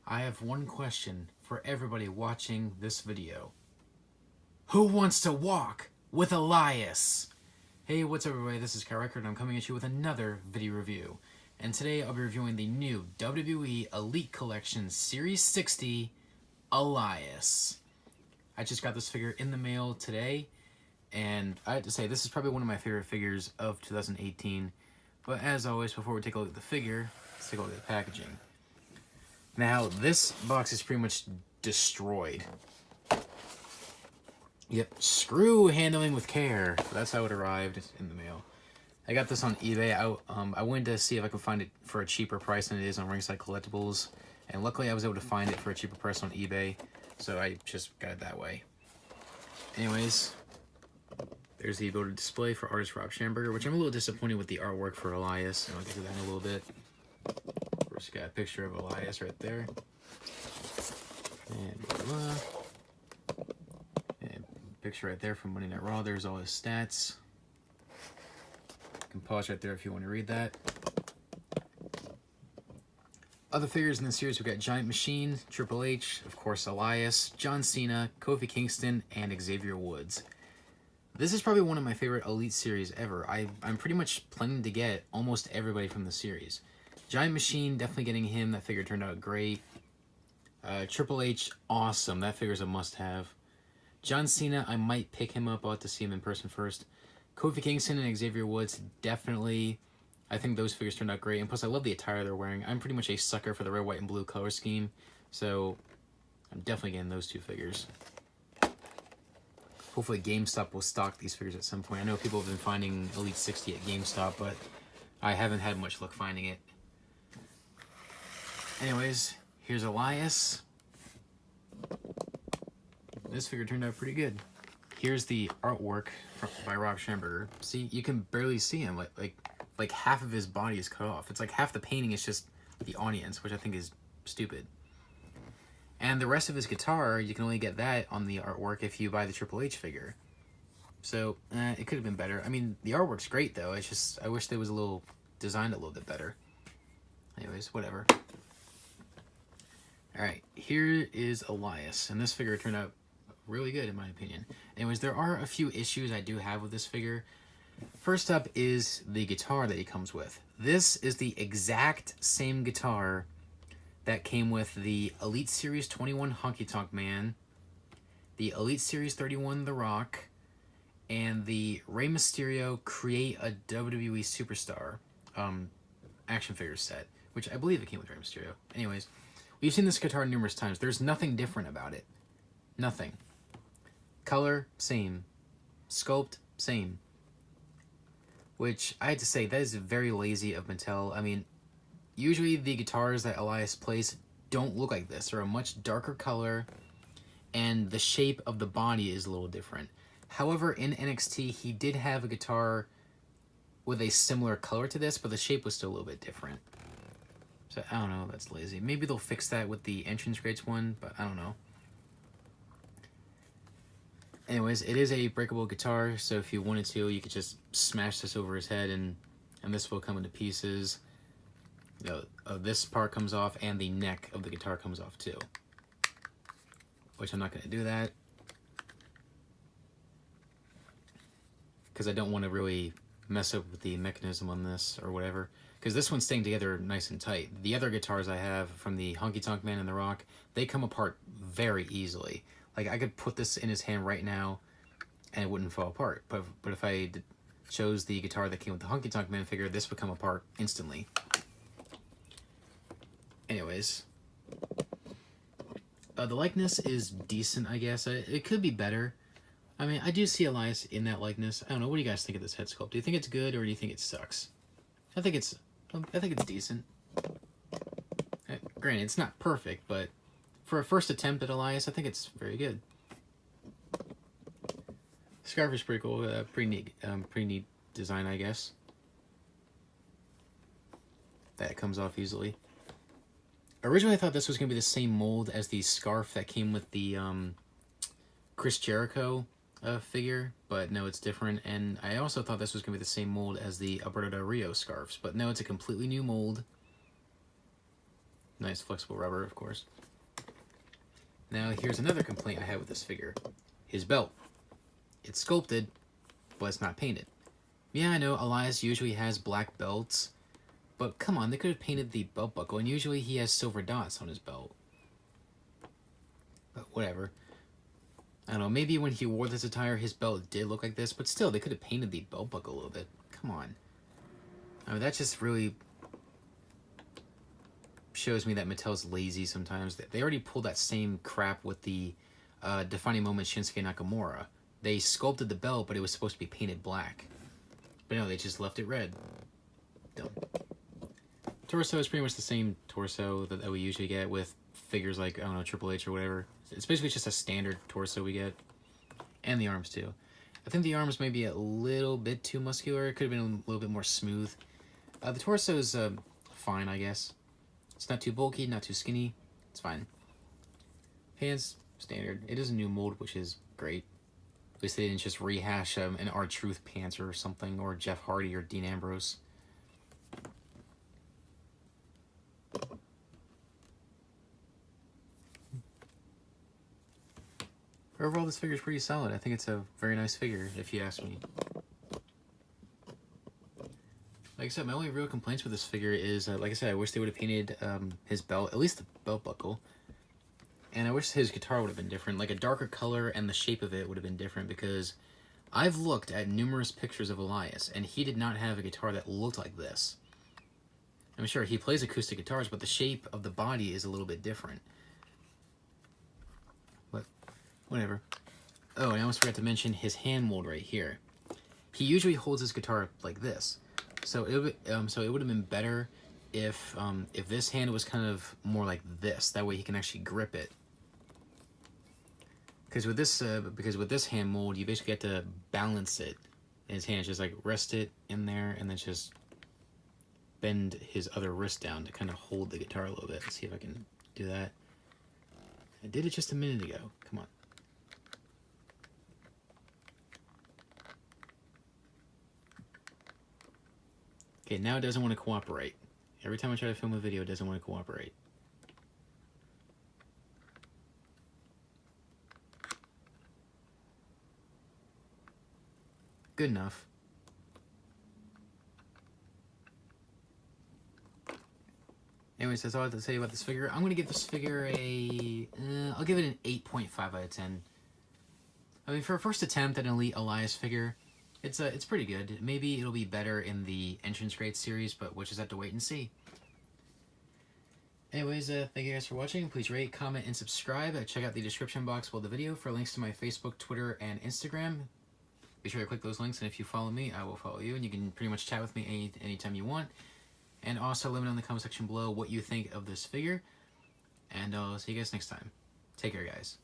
I have one question for everybody watching this video. Who wants to walk with Elias? Hey, what's up everybody, this is Kyle Record and I'm coming at you with another video review. And today I'll be reviewing the new WWE Elite Collection Series 60 Elias. I just got this figure in the mail today, and I have to say, this is probably one of my favorite figures of 2018. But as always, before we take a look at the figure, let's take a look at the packaging. Now, this box is pretty much destroyed. Yep, screw handling with care. That's how it arrived in the mail. I got this on eBay. I went to see if I could find it for a cheaper price than it is on Ringside Collectibles. And luckily I was able to find it for a cheaper price on eBay. So I just got it that way. Anyways, there's the ability to display for artist Rob Schamberger, which I'm a little disappointed with the artwork for Elias. And I'll get to that in a little bit. First, got a picture of Elias right there. And blah, blah. And picture right there from Monday Night Raw. There's all his stats. You can pause right there if you want to read that. Other figures in the series, we've got Giant Machine, Triple H, of course Elias, John Cena, Kofi Kingston, and Xavier Woods. This is probably one of my favorite Elite series ever. I'm pretty much planning to get almost everybody from the series. Giant Machine, definitely getting him. That figure turned out great. Triple H, awesome. That figure's a must-have. John Cena, I might pick him up. I'll have to see him in person first. Kofi Kingston and Xavier Woods, definitely. I think those figures turned out great. And plus, I love the attire they're wearing. I'm pretty much a sucker for the red, white, and blue color scheme. So, I'm definitely getting those two figures. Hopefully, GameStop will stock these figures at some point. I know people have been finding Elite 60 at GameStop, but I haven't had much luck finding it. Anyways, here's Elias. This figure turned out pretty good. Here's the artwork by Rob Schamberger. See, you can barely see him. Like half of his body is cut off. It's like half the painting is just the audience, which I think is stupid. And the rest of his guitar, you can only get that on the artwork if you buy the Triple H figure. So, it could have been better. I mean, the artwork's great, though. It's just, I wish they was designed a little bit better. Anyways, whatever. Alright, here is Elias. And this figure turned out really good, in my opinion. Anyways, there are a few issues I do have with this figure. First up is the guitar that he comes with. This is the exact same guitar that came with the Elite Series 21 Honky Tonk Man, the Elite Series 31 The Rock, and the Rey Mysterio Create a WWE Superstar action figure set, which I believe it came with Rey Mysterio. Anyways, we've seen this guitar numerous times. There's nothing different about it. Nothing. Color, same. Sculpt, same. Which, I had to say, that is very lazy of Mattel. I mean, usually the guitars that Elias plays don't look like this. They're a much darker color, and the shape of the body is a little different. However, in NXT, he did have a guitar with a similar color to this, but the shape was still a little bit different. So, I don't know, that's lazy. Maybe they'll fix that with the entrance grades one, but I don't know. Anyways, it is a breakable guitar, so if you wanted to, you could just smash this over his head, and this will come into pieces. You know, this part comes off, and the neck of the guitar comes off too. Which I'm not going to do that, because I don't want to really mess up with the mechanism on this or whatever. Because this one's staying together nice and tight. The other guitars I have from the Honky Tonk Man and The Rock, they come apart very easily. Like, I could put this in his hand right now, and it wouldn't fall apart. But if I chose the guitar that came with the Honky Tonk Man figure, this would come apart instantly. Anyways. The likeness is decent, I guess. It could be better. I mean, I do see Elias in that likeness. I don't know. What do you guys think of this head sculpt? Do you think it's good, or do you think it sucks? I think it's decent. Granted, it's not perfect, but for a first attempt at Elias, I think it's very good. Scarf is pretty cool. Pretty neat design, I guess. That comes off easily. Originally, I thought this was going to be the same mold as the scarf that came with the Chris Jericho figure, but no, it's different. And I also thought this was going to be the same mold as the Alberto Del Rio scarves, but no, it's a completely new mold. Nice flexible rubber, of course. Now, here's another complaint I have with this figure. His belt. It's sculpted, but it's not painted. Yeah, I know Elias usually has black belts, but come on, they could have painted the belt buckle, and usually he has silver dots on his belt. But whatever. I don't know, maybe when he wore this attire, his belt did look like this, but still, they could have painted the belt buckle a little bit. Come on. I mean, that just really shows me that Mattel's lazy sometimes. They already pulled that same crap with the defining moment Shinsuke Nakamura. They sculpted the belt, but it was supposed to be painted black. But no, they just left it red. Dumb. Torso is pretty much the same torso that we usually get with figures like, I don't know, Triple H or whatever. It's basically just a standard torso we get. And the arms, too. I think the arms may be a little bit too muscular. It could have been a little bit more smooth. The torso is fine, I guess. It's not too bulky, not too skinny. It's fine. Pants, standard. It is a new mold, which is great. At least they didn't just rehash an R-Truth pants or something, or Jeff Hardy or Dean Ambrose. Overall, this figure is pretty solid. I think it's a very nice figure, if you ask me. Like I said, my only real complaints with this figure is, like I said, I wish they would have painted his belt, at least the belt buckle. And I wish his guitar would have been different. Like a darker color and the shape of it would have been different, because I've looked at numerous pictures of Elias, and he did not have a guitar that looked like this. I'm sure he plays acoustic guitars, but the shape of the body is a little bit different. But whatever. Oh, and I almost forgot to mention his hand mold right here. He usually holds his guitar like this. So it would have been better if this hand was kind of more like this. That way he can actually grip it. Because with this hand mold, you basically have to balance it in his hand. Just like rest it in there, and then just bend his other wrist down to kind of hold the guitar a little bit. Let's see if I can do that. I did it just a minute ago. Come on. Okay, now it doesn't want to cooperate. Every time I try to film a video, it doesn't want to cooperate. Good enough. Anyways, that's all I have to say about this figure. I'm going to give this figure a... I'll give it an 8.5 out of 10. I mean, for a first attempt at an Elite Elias figure, it's pretty good. Maybe it'll be better in the Entrance Grade series, but we'll just have to wait and see. Anyways, thank you guys for watching. Please rate, comment, and subscribe. Check out the description box below the video for links to my Facebook, Twitter, and Instagram. Be sure to click those links, and if you follow me, I will follow you, and you can pretty much chat with me anytime you want. And also let me know in the comment section below what you think of this figure. And I'll see you guys next time. Take care, guys.